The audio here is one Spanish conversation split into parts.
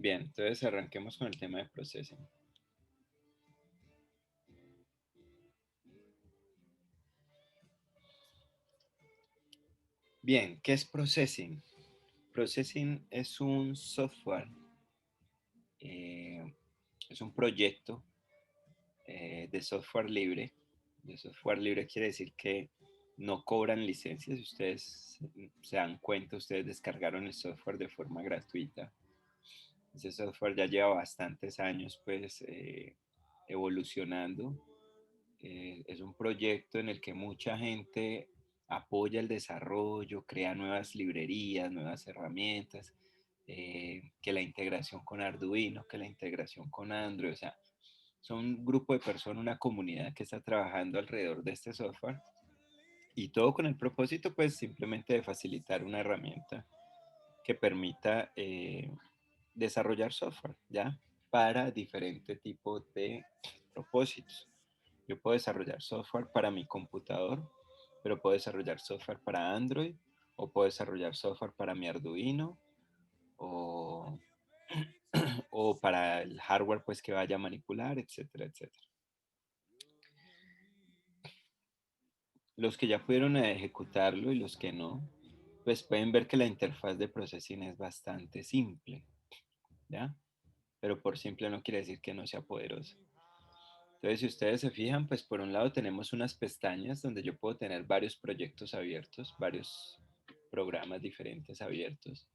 Bien, entonces arranquemos con el tema de processing. Bien, ¿qué es processing? Processing es un software, eh, es un proyecto de software libre. De software libre quiere decir que no cobran licencias. Si ustedes se dan cuenta, ustedes descargaron el software de forma gratuita. Ese software ya lleva bastantes años pues evolucionando. Es un proyecto en el que mucha gente apoya el desarrollo, crea nuevas librerías, nuevas herramientas, que la integración con Arduino, que la integración con Android, o sea, son un grupo de personas, una comunidad que está trabajando alrededor de este software y todo con el propósito pues simplemente de facilitar una herramienta que permita desarrollar software, ¿ya? Para diferentes tipos de propósitos. Yo puedo desarrollar software para mi computador, pero puedo desarrollar software para Android, o puedo desarrollar software para mi Arduino, o, o para el hardware pues que vaya a manipular, etcétera, etcétera. Los que ya pudieron ejecutarlo y los que no, pues pueden ver que la interfaz de processing es bastante simple, ¿ya? Pero por simple no quiere decir que no sea poderosa. Entonces, si ustedes se fijan, pues por un lado tenemos unas pestañas donde yo puedo tener varios proyectos abiertos, varios programas diferentes abiertos.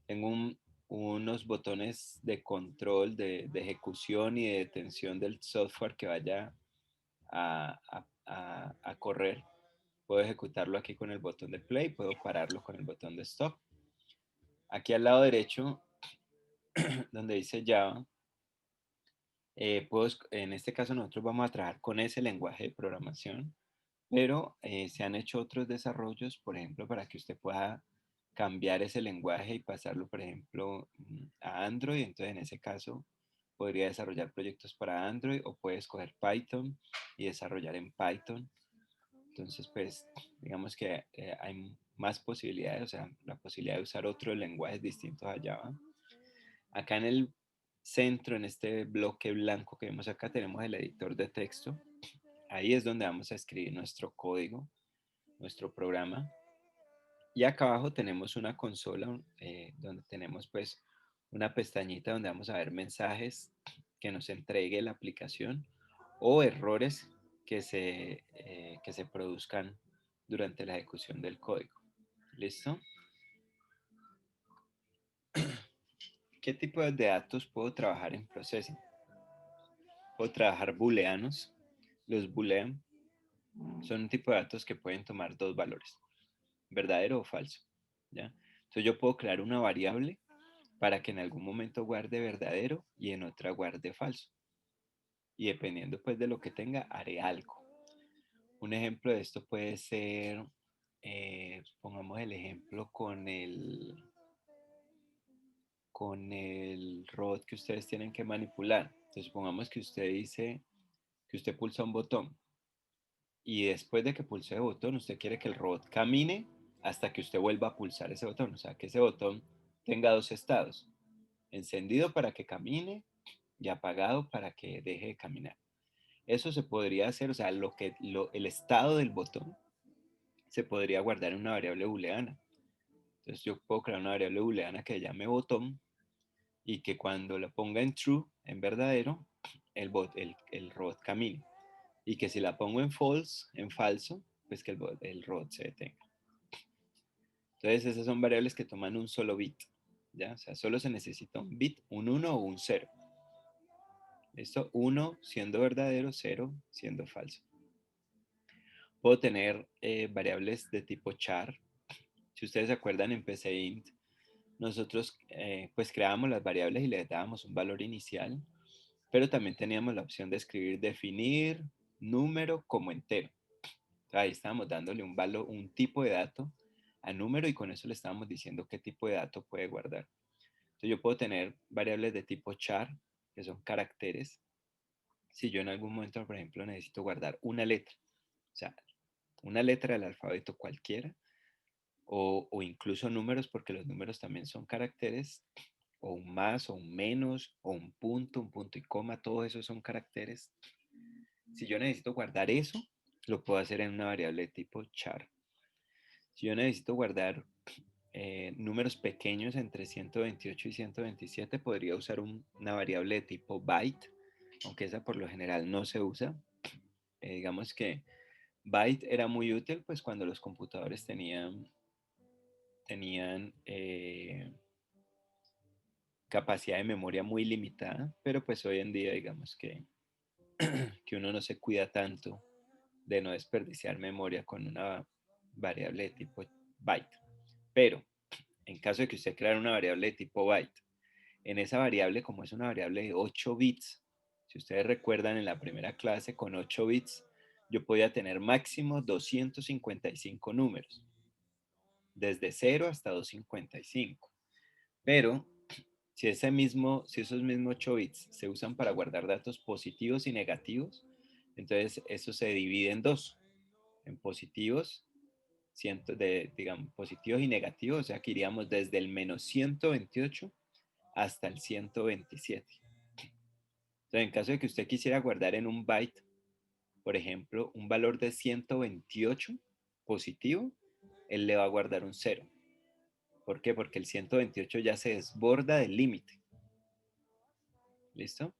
Tengo unos botones de control, de ejecución y de detención del software que vaya a correr. Puedo ejecutarlo aquí con el botón de play, puedo pararlo con el botón de stop. Aquí al lado derecho, donde dice Java, en este caso nosotros vamos a trabajar con ese lenguaje de programación, pero se han hecho otros desarrollos, por ejemplo, para que usted pueda cambiar ese lenguaje y pasarlo, por ejemplo, a Android. Entonces, en ese caso, podría desarrollar proyectos para Android o puede escoger Python y desarrollar en Python. Entonces, pues, digamos que hay más posibilidades, o sea, la posibilidad de usar otros lenguajes distintos a Java. Acá en el centro, en este bloque blanco que vemos acá, tenemos el editor de texto. Ahí es donde vamos a escribir nuestro código, nuestro programa. Y acá abajo tenemos una consola donde tenemos pues una pestañita donde vamos a ver mensajes que nos entregue la aplicación o errores que se produzcan durante la ejecución del código. ¿Listo? ¿Qué tipo de datos puedo trabajar en Processing? Puedo trabajar booleanos. Los boolean son un tipo de datos que pueden tomar dos valores, verdadero o falso, ¿ya? Entonces yo puedo crear una variable para que en algún momento guarde verdadero y en otra guarde falso. Y dependiendo pues de lo que tenga, haré algo. Un ejemplo de esto puede ser, pongamos el ejemplo con el robot que ustedes tienen que manipular. Entonces supongamos que usted dice que usted pulsa un botón y después de que pulse el botón, usted quiere que el robot camine hasta que usted vuelva a pulsar ese botón. O sea, que ese botón tenga dos estados. Encendido para que camine y apagado para que deje de caminar. Eso se podría hacer, o sea, el estado del botón se podría guardar en una variable booleana. Entonces yo puedo crear una variable booleana que llame botón y que cuando la ponga en true, en verdadero, el robot camine. Y que si la pongo en false, en falso, pues que el robot se detenga. Entonces esas son variables que toman un solo bit, ¿ya? O sea, solo se necesita un bit, un 1 o un 0. ¿Listo? 1 siendo verdadero, 0 siendo falso. Puedo tener variables de tipo char. Si ustedes se acuerdan en PCInt, nosotros pues creábamos las variables y les dábamos un valor inicial, pero también teníamos la opción de escribir definir número como entero. Ahí estábamos dándole un valor, un tipo de dato a número y con eso le estábamos diciendo qué tipo de dato puede guardar. Entonces yo puedo tener variables de tipo char, que son caracteres. Si yo en algún momento, por ejemplo, necesito guardar una letra, o sea, una letra del alfabeto cualquiera, o incluso números, porque los números también son caracteres, o un más, o un menos, o un punto y coma, todo eso son caracteres. Si yo necesito guardar eso, lo puedo hacer en una variable de tipo char. Si yo necesito guardar números pequeños entre 128 y 127, podría usar una variable de tipo byte, aunque esa por lo general no se usa. Digamos que byte era muy útil pues cuando los computadores tenían capacidad de memoria muy limitada, pero pues hoy en día digamos que uno no se cuida tanto de no desperdiciar memoria con una variable de tipo byte. Pero en caso de que usted creara una variable de tipo byte, en esa variable, como es una variable de 8 bits, si ustedes recuerdan en la primera clase, con 8 bits, yo podía tener máximo 255 números, desde 0 hasta 255. Pero si esos mismos 8 bits se usan para guardar datos positivos y negativos, entonces eso se divide en dos, en positivos, digamos, positivos y negativos, o sea que iríamos desde el menos 128 hasta el 127. Entonces, en caso de que usted quisiera guardar en un byte, por ejemplo, un valor de 128 positivo, él le va a guardar un 0. ¿Por qué? Porque el 128 ya se desborda del límite. ¿Listo?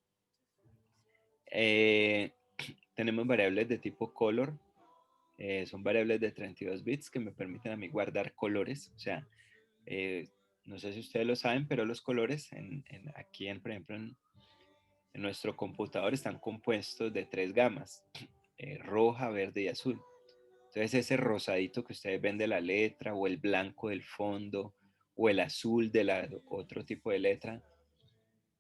Tenemos variables de tipo color. Son variables de 32 bits que me permiten a mí guardar colores. O sea, no sé si ustedes lo saben, pero los colores aquí, por ejemplo, en nuestro computador están compuestos de 3 gamas. Roja, verde y azul. Entonces ese rosadito que ustedes ven de la letra, o el blanco del fondo, o el azul de otro tipo de letra,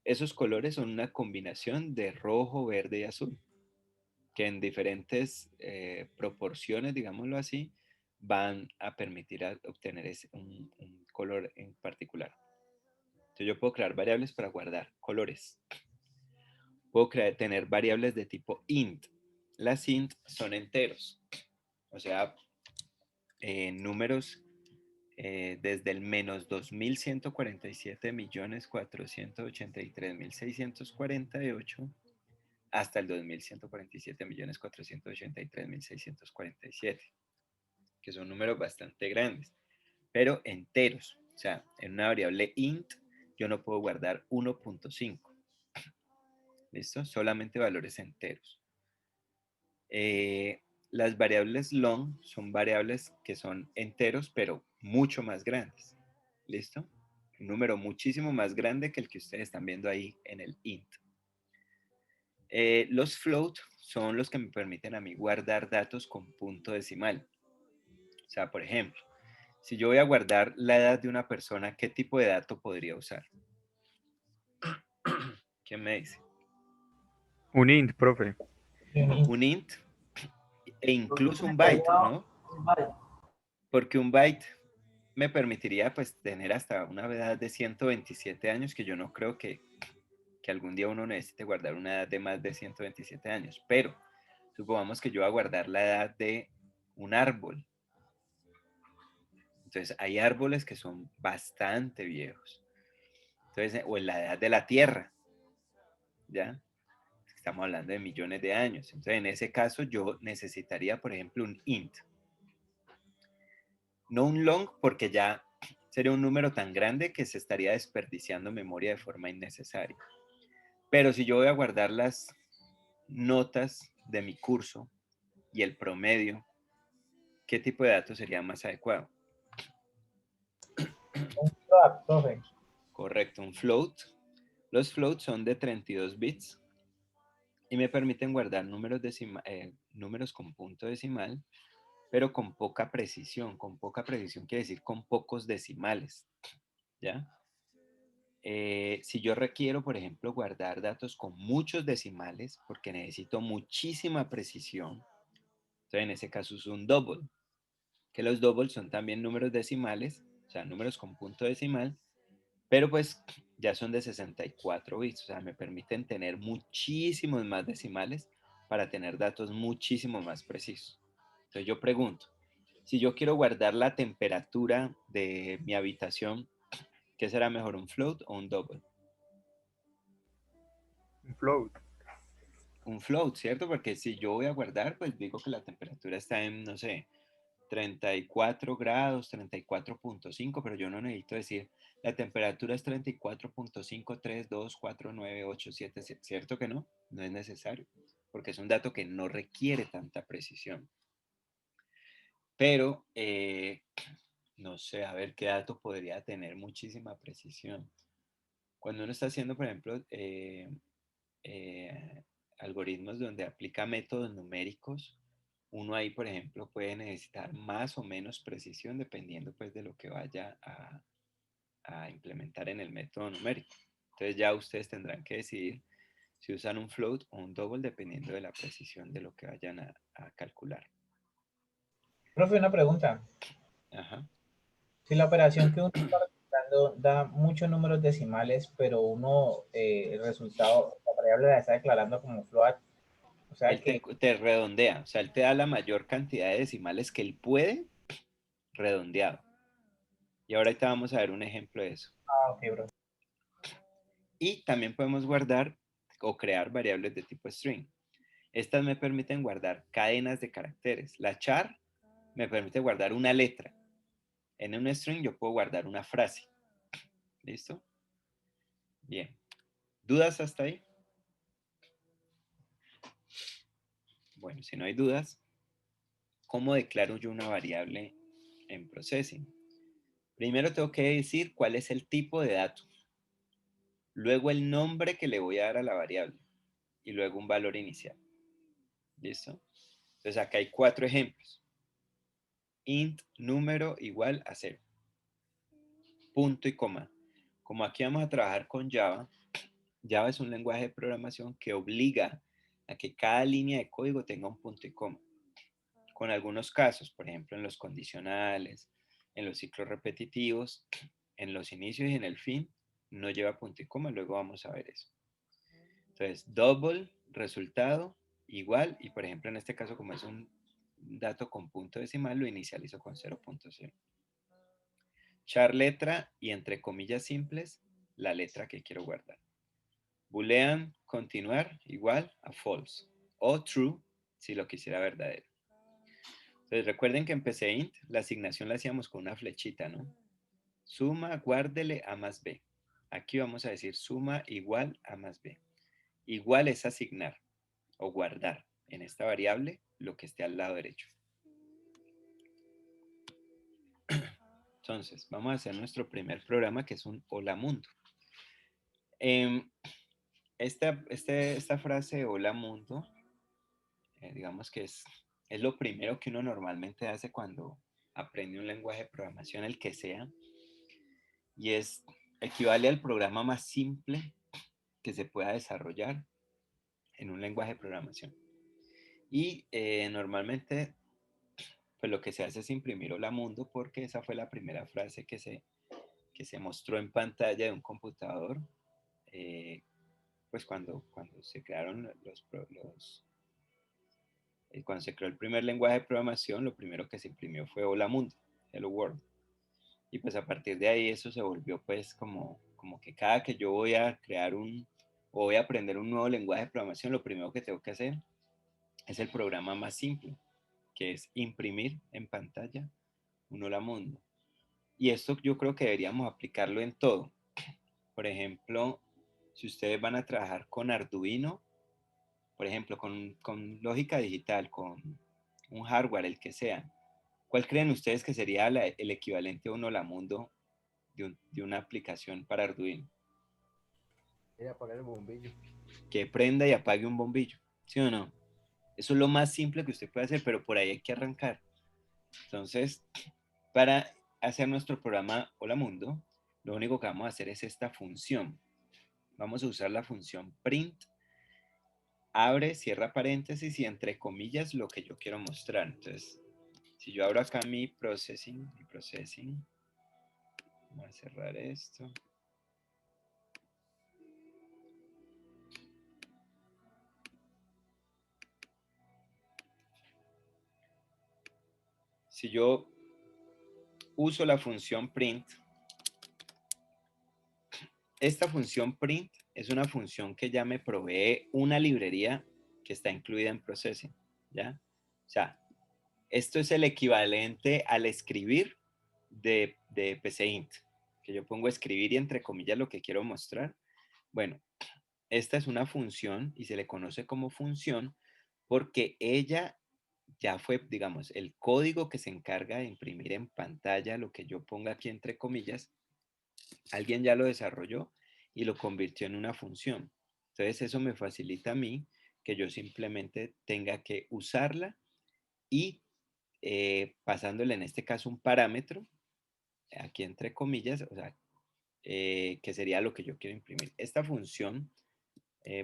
esos colores son una combinación de rojo, verde y azul, que en diferentes proporciones, digámoslo así, van a permitir obtener un color en particular. Entonces yo puedo crear variables para guardar colores. Puedo tener variables de tipo int. Las int son enteros, o sea, números desde el menos 2.147.483.648 hasta el 2.147.483.647, que son números bastante grandes, pero enteros. O sea, en una variable int yo no puedo guardar 1.5. ¿Listo? Solamente valores enteros. Las variables long son variables que son enteros, pero mucho más grandes. ¿Listo? Un número muchísimo más grande que el que ustedes están viendo ahí en el int. Los float son los que me permiten a mí guardar datos con punto decimal. O sea, por ejemplo, si yo voy a guardar la edad de una persona, ¿qué tipo de dato podría usar? ¿Quién me dice? Un int, profe. Un int e incluso un byte, ¿no? Porque un byte me permitiría pues tener hasta una edad de 127 años, que yo no creo que algún día uno necesite guardar una edad de más de 127 años, pero supongamos que yo voy a guardar la edad de un árbol. Entonces hay árboles que son bastante viejos. Entonces, o en la edad de la Tierra, ¿ya? Estamos hablando de millones de años. Entonces, en ese caso yo necesitaría, por ejemplo, un int. No un long, porque ya sería un número tan grande que se estaría desperdiciando memoria de forma innecesaria. Pero si yo voy a guardar las notas de mi curso y el promedio, ¿qué tipo de datos sería más adecuado? Un swap, profe. Correcto, un float. Los floats son de 32 bits y me permiten guardar números con punto decimal, pero con poca precisión. Con poca precisión quiere decir con pocos decimales, ¿ya? Si yo requiero, por ejemplo, guardar datos con muchos decimales, porque necesito muchísima precisión, entonces en ese caso uso un double, que los doubles son también números decimales, o sea, números con punto decimal, pero pues ya son de 64 bits, o sea, me permiten tener muchísimos más decimales para tener datos muchísimo más precisos. Entonces yo pregunto, si yo quiero guardar la temperatura de mi habitación, ¿Qué será mejor, un float o un double? Un float. Un float, ¿cierto? Porque si yo voy a guardar, pues digo que la temperatura está en, no sé, 34 grados, 34.5, pero yo no necesito decir la temperatura es 34.5, 3, 2, 4, 9, 8, 7, ¿cierto que no? No es necesario, porque es un dato que no requiere tanta precisión. Pero, no sé, a ver qué dato podría tener muchísima precisión. Cuando uno está haciendo, por ejemplo, eh, algoritmos donde aplica métodos numéricos, uno ahí, por ejemplo, puede necesitar más o menos precisión dependiendo pues de lo que vaya a implementar en el método numérico. Entonces ya ustedes tendrán que decidir si usan un float o un double dependiendo de la precisión de lo que vayan a calcular. Profe, una pregunta. Ajá. Si la operación que uno está realizando da muchos números decimales, pero uno, el resultado, la variable la está declarando como float, o sea Él que, te redondea, o sea, él te da la mayor cantidad de decimales que él puede redondeado. Y ahorita vamos a ver un ejemplo de eso. ok, bro. Y también podemos guardar o crear variables de tipo string. Estas me permiten guardar cadenas de caracteres. La char me permite guardar una letra. En un string yo puedo guardar una frase. ¿Listo? Bien. ¿Dudas hasta ahí? Bueno, si no hay dudas, ¿cómo declaro yo una variable en processing? Primero tengo que decir cuál es el tipo de dato. Luego el nombre que le voy a dar a la variable. Y luego un valor inicial. ¿Listo? Entonces acá hay 4 ejemplos. Int número igual a 0. Punto y coma. Como aquí vamos a trabajar con Java, Java es un lenguaje de programación que obliga a que cada línea de código tenga un punto y coma. Con algunos casos, por ejemplo, en los condicionales, en los ciclos repetitivos, en los inicios y en el fin, no lleva punto y coma, luego vamos a ver eso. Entonces, double, resultado, igual, y por ejemplo, en este caso, como es un dato con punto decimal, lo inicializo con 0.0. Char letra y entre comillas simples, la letra que quiero guardar. Boolean, continuar, igual a false. O true, si lo quisiera verdadero. Entonces recuerden que empecé int, la asignación la hacíamos con una flechita, ¿no? Suma, guárdele a más b. Aquí vamos a decir suma igual a más b. Igual es asignar o guardar en esta variable lo que esté al lado derecho. Entonces, vamos a hacer nuestro primer programa que es un hola mundo. Esta frase hola mundo, digamos que es lo primero que uno normalmente hace cuando aprende un lenguaje de programación, el que sea, y equivale al programa más simple que se pueda desarrollar en un lenguaje de programación. Y normalmente, pues lo que se hace es imprimir hola mundo porque esa fue la primera frase que se mostró en pantalla de un computador, pues cuando se crearon cuando se creó el primer lenguaje de programación, lo primero que se imprimió fue Hola Mundo, Hello World. Y pues a partir de ahí eso se volvió pues como que cada que yo voy a crear o voy a aprender un nuevo lenguaje de programación, lo primero que tengo que hacer es el programa más simple, que es imprimir en pantalla un Hola Mundo. Y esto yo creo que deberíamos aplicarlo en todo. Por ejemplo, si ustedes van a trabajar con Arduino, por ejemplo, con lógica digital, con un hardware, el que sea, ¿cuál creen ustedes que sería el equivalente a un Hola Mundo de una aplicación para Arduino? Era apagar el bombillo. Que prenda y apague un bombillo, ¿sí o no? Eso es lo más simple que usted puede hacer, pero por ahí hay que arrancar. Entonces, para hacer nuestro programa Hola Mundo, lo único que vamos a hacer es esta función. Vamos a usar la función print, abre, cierra paréntesis y entre comillas lo que yo quiero mostrar. Entonces, si yo abro acá mi processing, vamos a cerrar esto. Si yo uso la función print, esta función print es una función que ya me provee una librería que está incluida en Processing, ¿ya? O sea, esto es el equivalente al escribir de PCInt, que yo pongo escribir y entre comillas lo que quiero mostrar. Bueno, esta es una función y se le conoce como función porque ella ya fue, digamos, el código que se encarga de imprimir en pantalla lo que yo ponga aquí entre comillas, alguien ya lo desarrolló y lo convirtió en una función. Entonces eso me facilita a mí que yo simplemente tenga que usarla y pasándole en este caso un parámetro, aquí entre comillas, o sea, que sería lo que yo quiero imprimir. Esta función,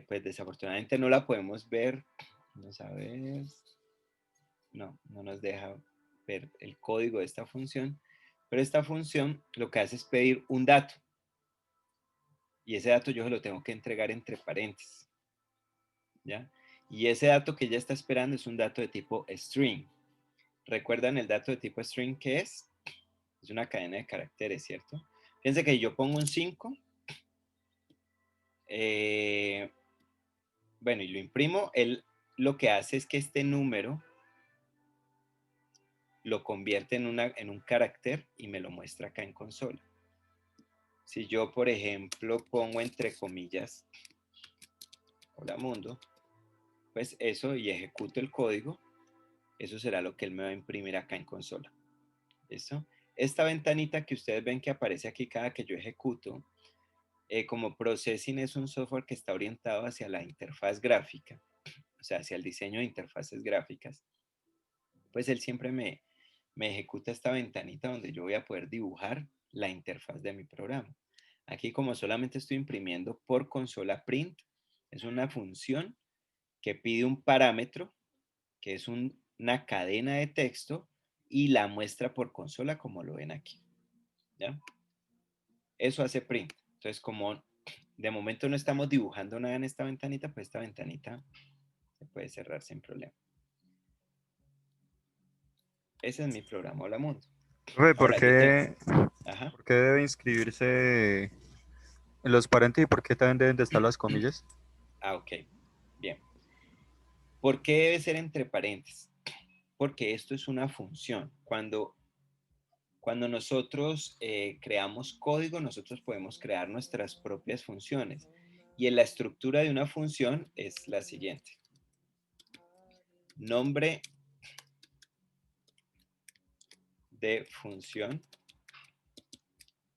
pues desafortunadamente no la podemos ver. Vamos a ver. No nos deja ver el código de esta función, pero esta función lo que hace es pedir un dato. Y ese dato yo se lo tengo que entregar entre paréntesis, ¿ya? Y ese dato que ella está esperando es un dato de tipo string. ¿Recuerdan el dato de tipo string qué es? Es una cadena de caracteres, ¿cierto? Fíjense que yo pongo un 5, bueno, y lo imprimo, él lo que hace es que este número lo convierte en un carácter y me lo muestra acá en consola. Si yo, por ejemplo, pongo entre comillas, hola mundo, pues eso y ejecuto el código, eso será lo que él me va a imprimir acá en consola. ¿Listo? Esta ventanita que ustedes ven que aparece aquí cada que yo ejecuto, como Processing es un software que está orientado hacia la interfaz gráfica, o sea, hacia el diseño de interfaces gráficas, pues él siempre me ejecuta esta ventanita donde yo voy a poder dibujar la interfaz de mi programa. Aquí como solamente estoy imprimiendo por consola print, es una función que pide un parámetro, que es una cadena de texto, y la muestra por consola como lo ven aquí. ¿Ya? Eso hace print. Entonces, como de momento no estamos dibujando nada en esta ventanita, pues esta ventanita se puede cerrar sin problema. Ese es mi programa Hola Mundo. Profe, Ahora yo tengo... Ajá. por qué debe inscribirse en los paréntesis y por qué también deben de estar las comillas? Ah, ok. Bien. ¿Por qué debe ser entre paréntesis? Porque esto es una función. Cuando nosotros creamos código, nosotros podemos crear nuestras propias funciones. Y en la estructura de una función es la siguiente. Nombre de función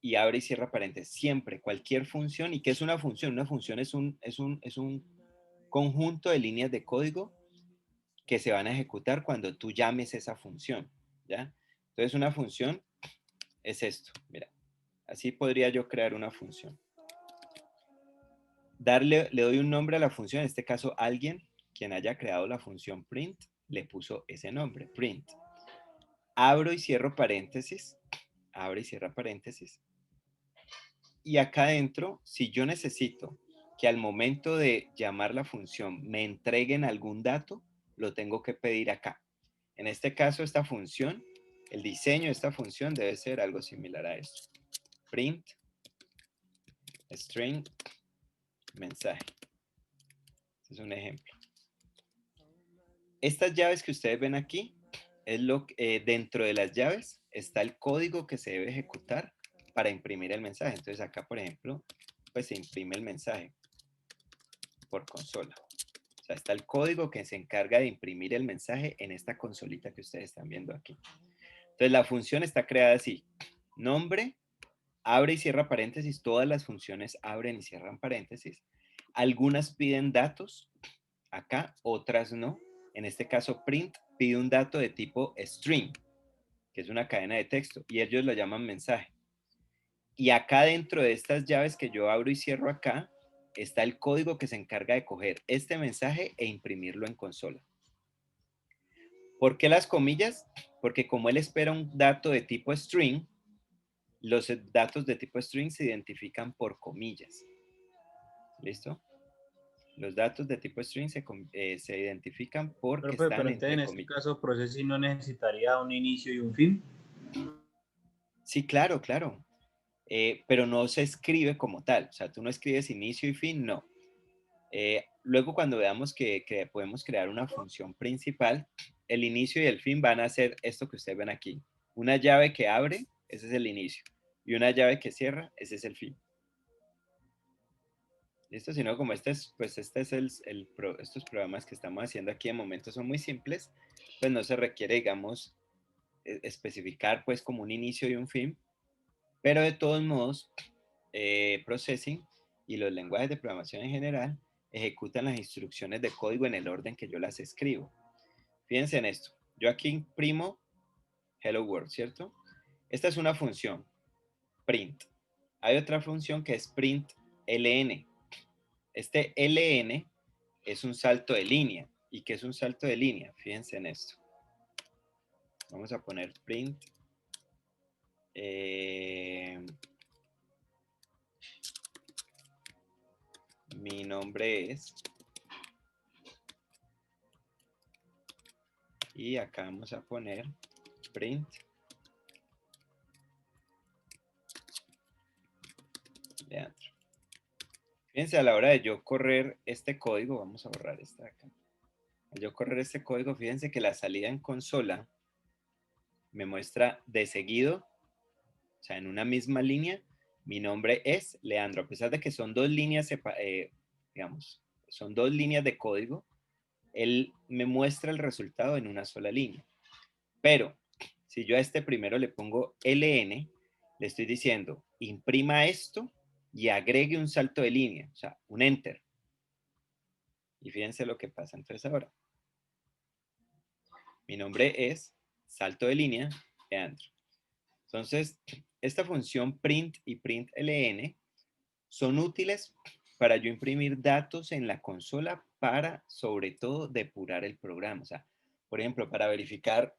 y abre y cierra paréntesis. Siempre, cualquier función. ¿Y qué es una función? Una función es un conjunto de líneas de código que se van a ejecutar cuando tú llames esa función, ¿ya? Entonces una función es esto, mira. Así podría yo crear una función. Le doy un nombre a la función, en este caso alguien, quien haya creado la función print, le puso ese nombre, print. Abro y cierro paréntesis, abre y cierra paréntesis. Y acá adentro, si yo necesito que al momento de llamar la función me entreguen algún dato, lo tengo que pedir acá. En este caso, esta función, el diseño de esta función debe ser algo similar a esto. Print, string, mensaje. Este es un ejemplo. Estas llaves que ustedes ven aquí, es dentro de las llaves está el código que se debe ejecutar para imprimir el mensaje. Entonces acá, por ejemplo, pues se imprime el mensaje por consola. O sea, está el código que se encarga de imprimir el mensaje en esta consolita que ustedes están viendo aquí. Entonces la función está creada así. Nombre, abre y cierra paréntesis. Todas las funciones abren y cierran paréntesis. Algunas piden datos acá, otras no. En este caso, print pide un dato de tipo string, que es una cadena de texto, y ellos lo llaman mensaje. Y acá dentro de estas llaves que yo abro y cierro acá, está el código que se encarga de coger este mensaje e imprimirlo en consola. ¿Por qué las comillas? Porque como él espera un dato de tipo string, los datos de tipo string se identifican por comillas. ¿Listo? Los datos de tipo string se identifican porque Profe, están pero entonces en entre este comillas. caso Processing no necesitaría un inicio y un fin. Sí, claro, claro. pero no se escribe como tal. O sea, tú no escribes inicio y fin, no. Luego cuando veamos que podemos crear una función principal, el inicio y el fin van a ser esto que ustedes ven aquí. Una llave que abre, ese es el inicio. Y una llave que cierra, ese es el fin. ¿Listo? Sino como pues este es estos programas que estamos haciendo aquí de momento son muy simples, pues no se requiere, digamos, especificar pues como un inicio y un fin, pero de todos modos, Processing y los lenguajes de programación en general ejecutan las instrucciones de código en el orden que yo las escribo. Fíjense en esto. Yo aquí imprimo Hello World, ¿cierto? Esta es una función, print. Hay otra función que es print ln. Este ln es un salto de línea. ¿Y qué es un salto de línea? Fíjense en esto. Vamos a poner print. Mi nombre es. Y acá vamos a poner print. Leandro. Fíjense, a la hora de yo correr este código, vamos a borrar esta de acá. Al yo correr este código, fíjense que la salida en consola me muestra de seguido, o sea, en una misma línea, mi nombre es Leandro. A pesar de que son dos líneas, digamos, son dos líneas de código, él me muestra el resultado en una sola línea. Pero, si yo a este primero le pongo LN, le estoy diciendo, imprima esto y agregue un salto de línea, o sea, un enter. Y fíjense lo que pasa entonces ahora. Mi nombre es salto de línea, Leandro. Entonces, esta función print y println son útiles para yo imprimir datos en la consola para, sobre todo, depurar el programa. O sea, por ejemplo, para verificar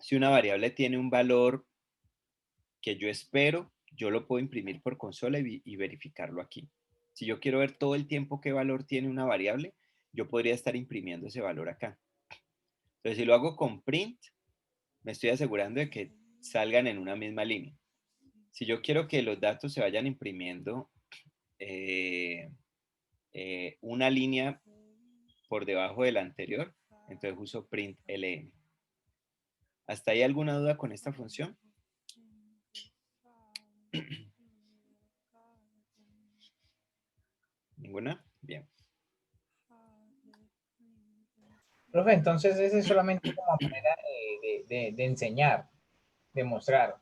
si una variable tiene un valor que yo espero, yo lo puedo imprimir por consola y verificarlo aquí. Si yo quiero ver todo el tiempo qué valor tiene una variable, yo podría estar imprimiendo ese valor acá. Entonces, si lo hago con print, me estoy asegurando de que salgan en una misma línea. Si yo quiero que los datos se vayan imprimiendo una línea por debajo de la anterior, entonces uso print ln. ¿Hasta ahí alguna duda con esta función? ¿Ninguna? Bien. Profe, entonces ese es solamente como manera de enseñar, de mostrar,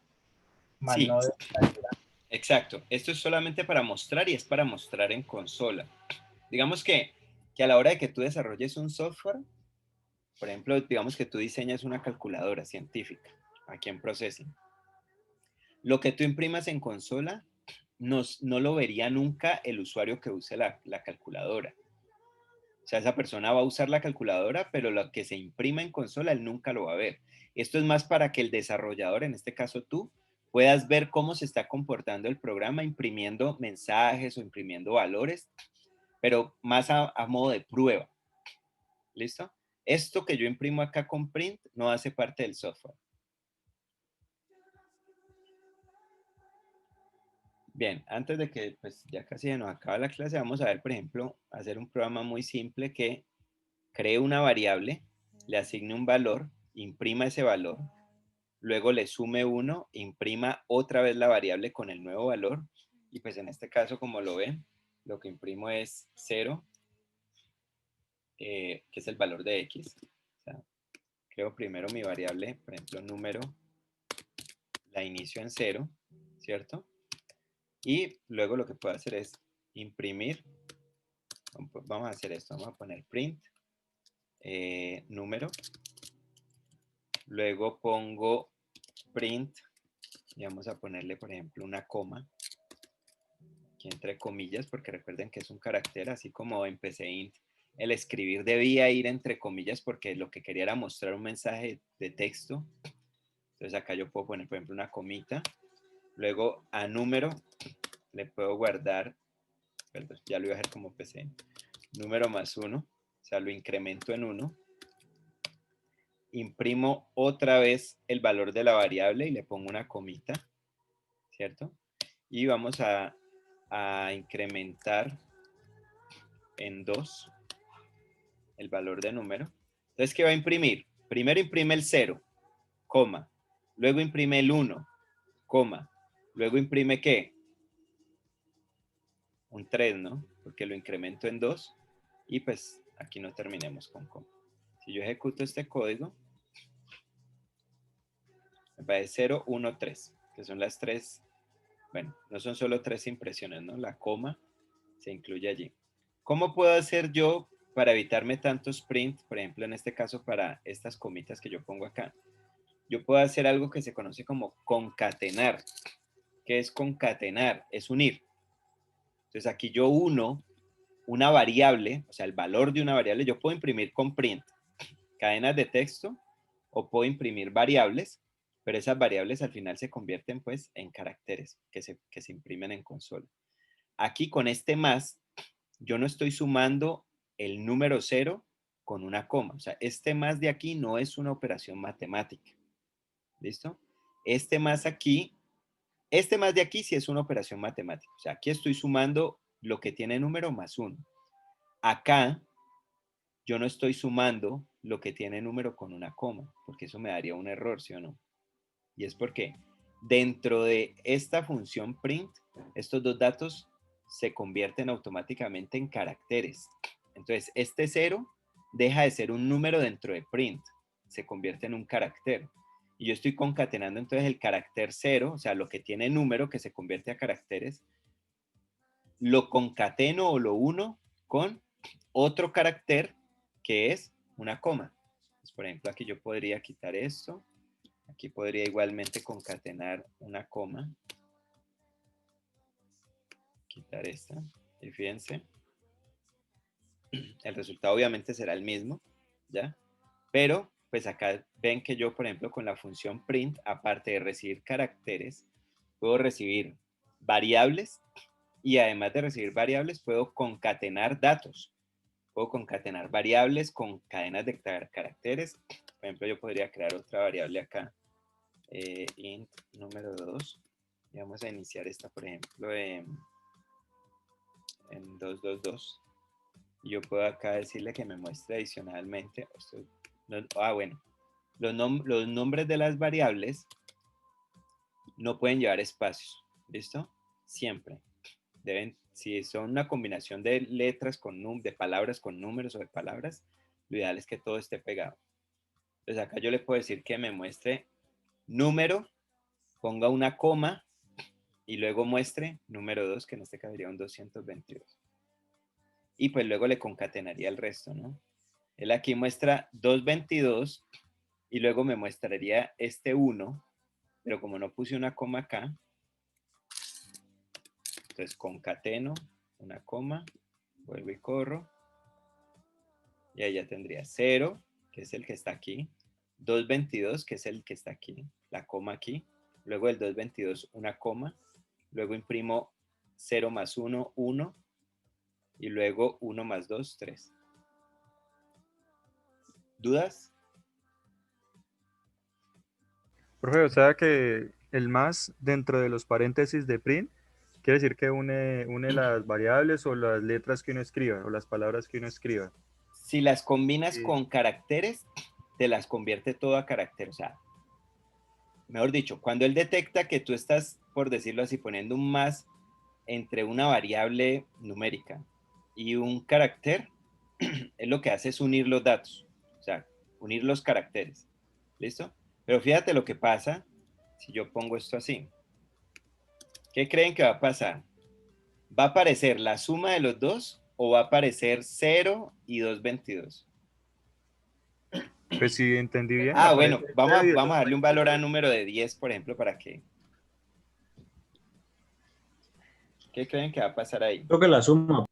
más Sí, no de calcular. exacto. Esto es solamente para mostrar y es para mostrar en consola. Digamos que a la hora de que tú desarrolles un software, por ejemplo, digamos que tú diseñas una calculadora científica aquí en Processing. Lo que tú imprimas en consola no lo vería nunca el usuario que use la calculadora. O sea, esa persona va a usar la calculadora, pero lo que se imprima en consola, él nunca lo va a ver. Esto es más para que el desarrollador, en este caso tú, puedas ver cómo se está comportando el programa imprimiendo mensajes o imprimiendo valores, pero más a modo de prueba. ¿Listo? Esto que yo imprimo acá con print no hace parte del software. Bien, antes de que pues ya casi se nos acaba la clase, vamos a ver, por ejemplo, hacer un programa muy simple que cree una variable, le asigne un valor, imprima ese valor, luego le sume 1, imprima otra vez la variable con el nuevo valor, y pues en este caso, como lo ven, lo que imprimo es 0, que es el valor de x. O sea, creo primero mi variable, por ejemplo, número, la inicio en 0, ¿cierto? Y luego lo que puedo hacer es imprimir. Vamos a hacer esto, vamos a poner print, número, luego pongo print y vamos a ponerle, por ejemplo, una coma, aquí entre comillas, porque recuerden que es un carácter, así como en PCInt, el escribir debía ir entre comillas porque lo que quería era mostrar un mensaje de texto. Entonces acá yo puedo poner, por ejemplo, una comita, luego a número le puedo guardar, perdón, ya lo voy a hacer como PCInt, número más 1, o sea, lo incremento en 1, imprimo otra vez el valor de la variable y le pongo una comita, ¿cierto? y vamos a incrementar en 2 el valor de número. Entonces, ¿qué va a imprimir? Primero imprime el 0, coma. Luego imprime el 1, coma. Luego imprime ¿qué? Un 3, ¿no? Porque lo incremento en 2 y pues aquí no terminemos con coma. Si yo ejecuto este código, me va de 0, 1, 3, que son las 3. Bueno, no son solo 3 impresiones, ¿no? La coma se incluye allí. ¿Cómo puedo hacer yo para evitarme tantos print? Por ejemplo, en este caso, para estas comitas que yo pongo acá. Yo puedo hacer algo que se conoce como concatenar. ¿Qué es concatenar? Es unir. Entonces, aquí yo uno una variable, o sea, el valor de una variable, yo puedo imprimir con print cadenas de texto o puedo imprimir variables, pero esas variables al final se convierten pues en caracteres que se imprimen en consola. Aquí con este más, yo no estoy sumando el número 0 con una coma. O sea, este más de aquí no es una operación matemática. ¿Listo? Este más de aquí sí es una operación matemática. O sea, aquí estoy sumando lo que tiene número más 1. Acá yo no estoy sumando lo que tiene número con una coma, porque eso me daría un error, ¿sí o no? Y es porque dentro de esta función print, estos dos datos se convierten automáticamente en caracteres. Entonces, este 0 deja de ser un número dentro de print, se convierte en un carácter. Y yo estoy concatenando entonces el carácter 0, o sea, lo que tiene número que se convierte a caracteres, lo concateno o lo uno con otro carácter que es una coma. Entonces, por ejemplo, aquí yo podría quitar esto. Aquí podría igualmente concatenar una coma. Quitar esta. Y fíjense. El resultado obviamente será el mismo. ¿Ya? Pero, pues acá ven que yo, por ejemplo, con la función print, aparte de recibir caracteres, puedo recibir variables. Y además de recibir variables, puedo concatenar datos. Puedo concatenar variables con cadenas de caracteres. Por ejemplo, yo podría crear otra variable acá. Int número 2. Y vamos a iniciar esta, por ejemplo, en 222. Y yo puedo acá decirle que me muestre adicionalmente. Bueno. Los nombres de las variables no pueden llevar espacios. ¿Listo? Siempre. Si son una combinación de letras de palabras con números o de palabras, lo ideal es que todo esté pegado. Entonces acá yo le puedo decir que me muestre número, ponga una coma y luego muestre número 2, que en este caso sería un 222. Y pues luego le concatenaría el resto, ¿no? Él aquí muestra 222 y luego me mostraría este 1, pero como no puse una coma acá, entonces concateno una coma, vuelvo y corro, y ahí ya tendría 0, que es el que está aquí, 222, que es el que está aquí, la coma aquí, luego el 222 una coma, luego imprimo 0 más 1, 1, y luego 1 más 2, 3. ¿Dudas? Profe, o sea que el más dentro de los paréntesis de print quiere decir que une las variables o las letras que uno escriba o las palabras que uno escriba. Si las combinas Sí. con caracteres, te las convierte todo a carácter. O sea, mejor dicho, cuando él detecta que tú estás, por decirlo así, poniendo un más entre una variable numérica y un carácter, él lo que hace es unir los datos. O sea, unir los caracteres. ¿Listo? Pero fíjate lo que pasa si yo pongo esto así. ¿Qué creen que va a pasar? ¿Va a aparecer la suma de los dos o va a aparecer 0 y 222? Pues si entendí bien, Ah, aparece bueno, 0 y vamos a darle un valor a 222. número de 10, por ejemplo, para que... ¿Qué creen que va a pasar ahí? Creo que la suma.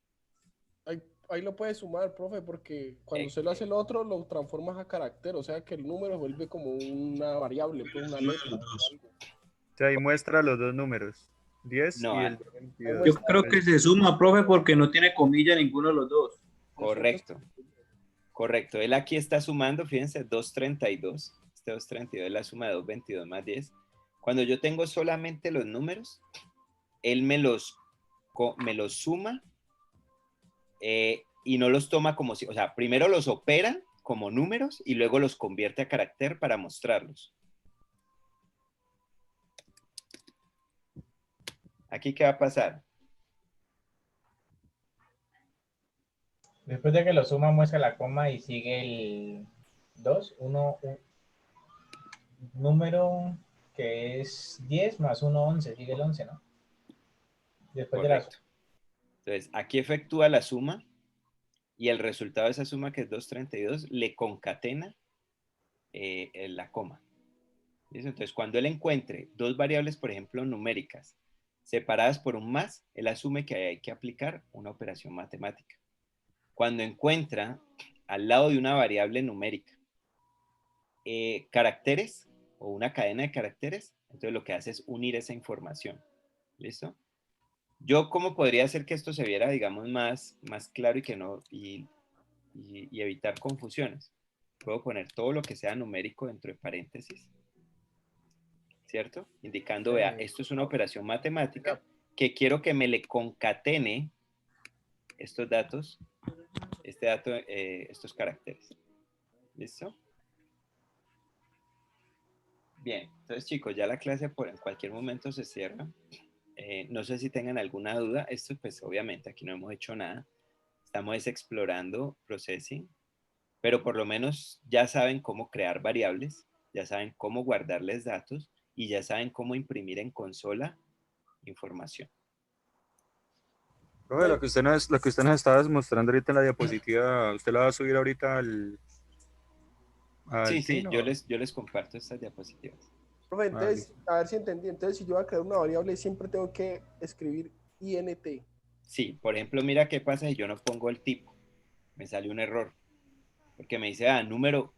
Ahí lo puedes sumar, profe, porque cuando Eh, usted lo hace el otro, lo transformas a carácter, o sea que el número vuelve como una variable, pues una letra o algo. O sea, ahí muestra los dos números, 10 No, y el Ahí 22. Yo muestra, creo que se suma, profe, porque no tiene comilla ninguno de los dos. correcto, correcto. Él aquí está sumando, fíjense, 232. Este 232 es la suma de 222 más 10. Cuando yo tengo solamente los números, él me los suma y no los toma como si, o sea, primero los opera como números y luego los convierte a carácter para mostrarlos. ¿Aquí qué va a pasar? Después de que lo suma, muestra la coma y sigue el 2, un número que es 10 más 1, 11, sigue el 11, ¿no? Después de la Correcto. Entonces, aquí efectúa la suma y el resultado de esa suma, que es 232, le concatena la coma. ¿Listo? Entonces, cuando él encuentre dos variables, por ejemplo, numéricas, separadas por un más, él asume que hay que aplicar una operación matemática. Cuando encuentra al lado de una variable numérica caracteres o una cadena de caracteres, entonces lo que hace es unir esa información. ¿Listo? Yo, ¿cómo podría hacer que esto se viera, digamos, más claro y que no, y evitar confusiones? Puedo poner todo lo que sea numérico dentro de paréntesis, ¿cierto? Indicando, vea, esto es una operación matemática que quiero que me le concatene estos datos, estos caracteres. ¿Listo? Bien, entonces chicos, ya la clase en cualquier momento se cierra. No sé si tengan alguna duda. Esto pues obviamente aquí no hemos hecho nada. Estamos explorando processing, pero por lo menos ya saben cómo crear variables, ya saben cómo guardarles datos y ya saben cómo imprimir en consola información. Profe, lo que usted nos estaba mostrando ahorita en la diapositiva, ¿usted la va a subir ahorita al Sí, Team? yo les comparto estas diapositivas. Profe, Ah, entonces, a ver si entendí. Entonces, si yo voy a crear una variable, siempre tengo que escribir int. Sí, por ejemplo, mira qué pasa si yo no pongo el tipo. Me sale un error. Porque me dice, número,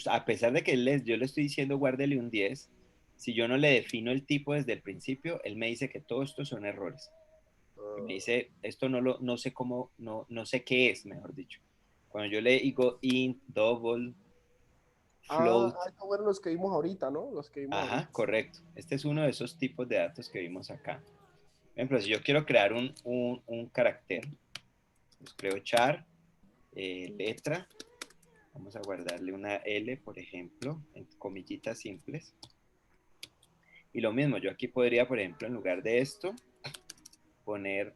a pesar de que yo le estoy diciendo guárdele un 10, si yo no le defino el tipo desde el principio, él me dice que todo esto son errores. Y me dice, esto no sé cómo, no sé qué es, mejor dicho. Cuando yo le digo int, double, float, Estos fueron los que vimos ahorita, ¿no? Los que vimos ahorita. correcto. Este es uno de esos tipos de datos que vimos acá. Por ejemplo, si yo quiero crear un carácter, pues creo char, letra, vamos a guardarle una L, por ejemplo, en comillitas simples. Y lo mismo, yo aquí podría, por ejemplo, en lugar de esto, poner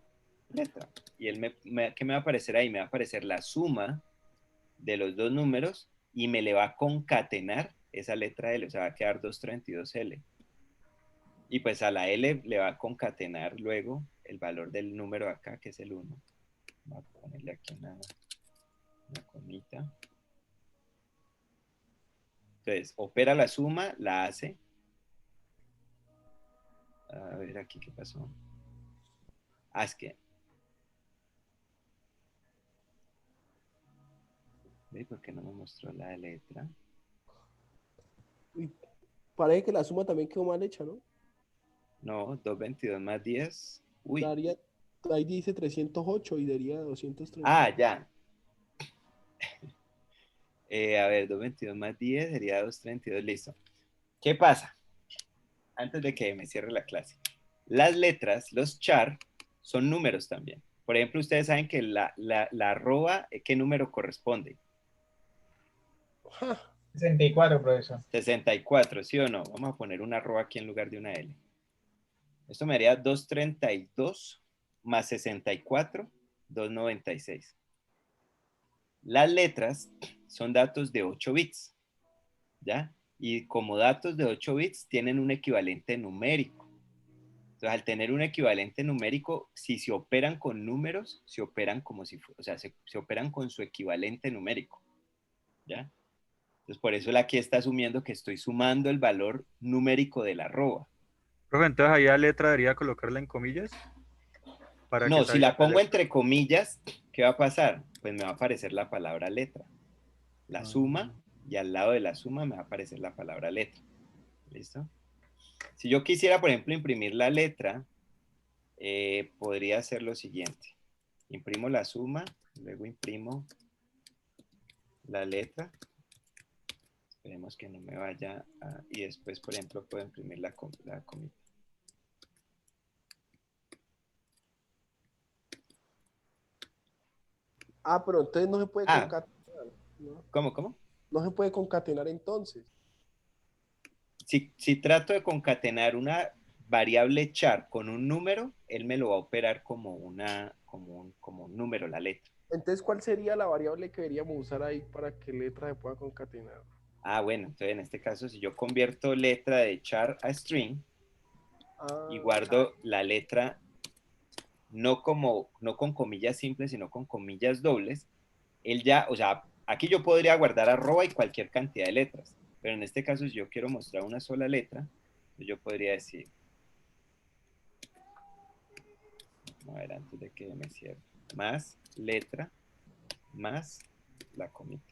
letra. Y él ¿qué me va a aparecer ahí? Me va a aparecer la suma de los dos números y me le va a concatenar esa letra L, o sea, va a quedar 232L. Y pues a la L le va a concatenar luego el valor del número acá, que es el 1. Voy a ponerle aquí una comita. Entonces, opera la suma, la hace. A ver aquí qué pasó. Es que... ¿Ve por qué no me mostró la letra? Y parece que la suma también quedó mal hecha, ¿no? No, 222 más 10. Uy. Daría, ahí dice 308 y daría 230. Ya. A ver, 222 más 10 sería 232. Listo. ¿Qué pasa? Antes de que me cierre la clase. Las letras, los char, son números también. Por ejemplo, ustedes saben que la arroba, ¿qué número corresponde? 64, profesor. 64, ¿sí o no? Vamos a poner una arroba aquí en lugar de una L. Esto me haría 232 más 64, 296. Las letras son datos de 8 bits, ¿ya? Y como datos de 8 bits tienen un equivalente numérico. Entonces, al tener un equivalente numérico, si se operan con números, se operan como si, o sea, se operan con su equivalente numérico, ¿ya? Entonces, por eso él aquí está asumiendo que estoy sumando el valor numérico de la arroba. profe, entonces ahí a letra debería colocarla en comillas para que No, si salga la la pongo letra. entre comillas, ¿qué va a pasar? Pues me va a aparecer la palabra letra. La Ah, suma, y al lado de la suma me va a aparecer la palabra letra. ¿Listo? Si yo quisiera, por ejemplo, imprimir la letra, podría hacer lo siguiente. Imprimo la suma, luego imprimo la letra. Esperemos que no me vaya y después, por ejemplo, puedo imprimir la comita. Ah, pero entonces no se puede Ah. concatenar. ¿No? ¿Cómo? No se puede concatenar entonces. Si trato de concatenar una variable char con un número, él me lo va a operar como un número, la letra. Entonces, ¿cuál sería la variable que deberíamos usar ahí para que letra se pueda concatenar? Ah, bueno, entonces en este caso, si yo convierto letra de char a string y guardo la letra no con comillas simples, sino con comillas dobles, él ya, o sea, aquí yo podría guardar arroba y cualquier cantidad de letras, pero en este caso, si yo quiero mostrar una sola letra, yo podría decir, a ver, antes de que me cierre, más letra, más la comita